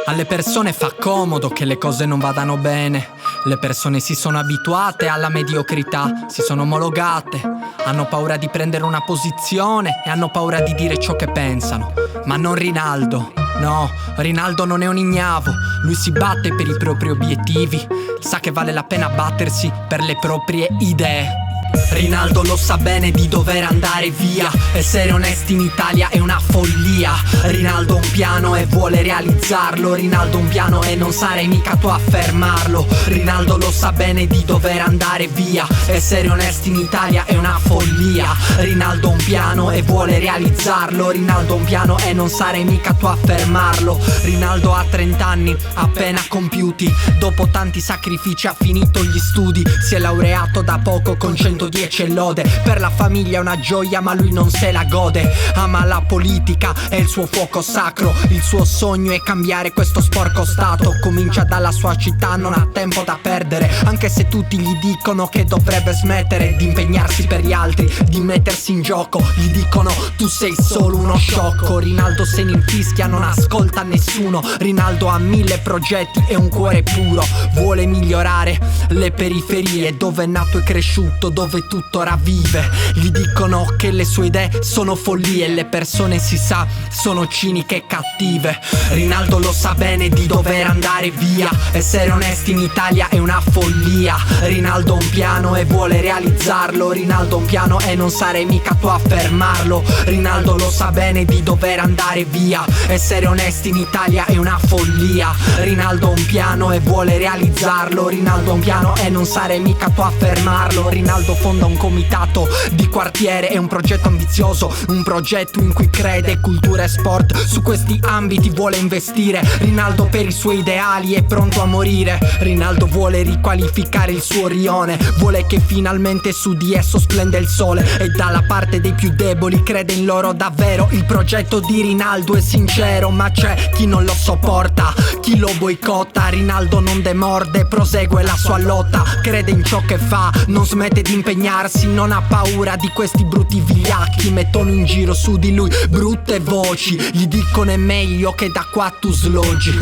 Alle persone fa comodo che le cose non vadano bene. Le persone si sono abituate alla mediocrità, si sono omologate, hanno paura di prendere una posizione e hanno paura di dire ciò che pensano. Ma non Rinaldo. No, Rinaldo non è un ignavo, lui si batte per i propri obiettivi, sa che vale la pena battersi per le proprie idee. Rinaldo lo sa bene di dover andare via. Essere onesti in Italia è una follia. Rinaldo ha un piano e vuole realizzarlo. Rinaldo ha un piano e non sarei mica tu a fermarlo. Rinaldo lo sa bene di dover andare via. Essere onesti in Italia è una follia. Rinaldo ha un piano e vuole realizzarlo. Rinaldo ha un piano e non sarei mica tu a fermarlo. Rinaldo ha 30 anni appena compiuti. Dopo tanti sacrifici ha finito gli studi. Si è laureato da poco con 110 e lode. Per la famiglia è una gioia ma lui non se la gode. Ama la politica, è il suo fuoco sacro. Il suo sogno è cambiare questo sporco stato. Comincia dalla sua città, non ha tempo da perdere. Anche se tutti gli dicono che dovrebbe smettere di impegnarsi per gli altri, di mettersi in gioco. Gli dicono tu sei solo uno sciocco. Rinaldo se ne infischia, non ascolta nessuno. Rinaldo ha 1000 progetti e un cuore puro. Vuole migliorare le periferie, dove è nato e cresciuto, dove tutto ravvive. Gli dicono che le sue idee sono follie. Le persone si sa sono ciniche e cattive. Rinaldo lo sa bene di dover andare via. Essere onesti in Italia è una follia. Rinaldo ha un piano e vuole realizzarlo. Rinaldo ha un piano e non sarei mica tu a fermarlo. Rinaldo lo sa bene di dover andare via. Essere onesti in Italia è una follia. Rinaldo ha un piano e vuole realizzarlo. Rinaldo ha un piano e non sarei mica tu a fermarlo. Rinaldo fonda un comitato di quartiere, è un progetto ambizioso, un progetto in cui crede. Cultura e sport, su questi ambiti vuole investire. Rinaldo per i suoi ideali è pronto a morire. Rinaldo vuole riqualificare il suo rione, vuole che finalmente su di esso splende il sole. E dalla parte dei più deboli, crede in loro davvero. Il progetto di Rinaldo è sincero, ma c'è chi non lo sopporta, chi lo boicotta. Rinaldo non demorde, prosegue la sua lotta. Crede in ciò che fa, non smette di impegnarsi, non ha paura di questi brutti vigliacchi. Mettono in giro su di lui brutte voci, gli dicono è meglio che da qua tu sloggi.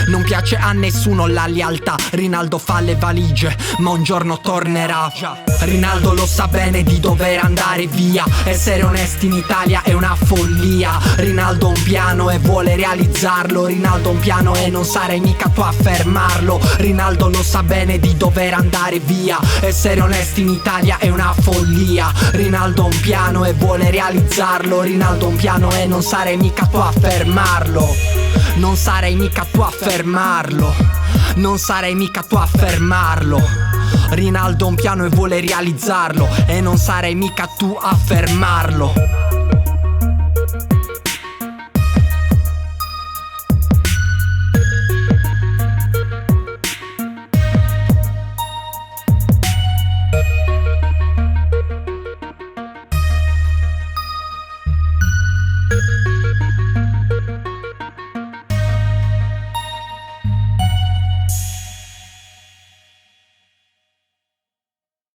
Non piace a nessuno la lealtà. Rinaldo fa le valigie, ma un giorno tornerà. Rinaldo lo sa bene di dover andare via. Essere onesti in Italia è una follia. Rinaldo ha un piano e vuole realizzarlo. Rinaldo ha un piano e non sarei mica tu a fermarlo. Rinaldo lo sa bene di dover andare via. Essere onesti in Italia è una follia. Rinaldo ha un piano e vuole realizzarlo. Rinaldo ha un piano e non sarei mica tu a fermarlo. Non sarei mica tu a fermarlo. Non sarei mica tu a fermarlo. Rinaldo ha un piano e vuole realizzarlo. E non sarei mica tu a fermarlo.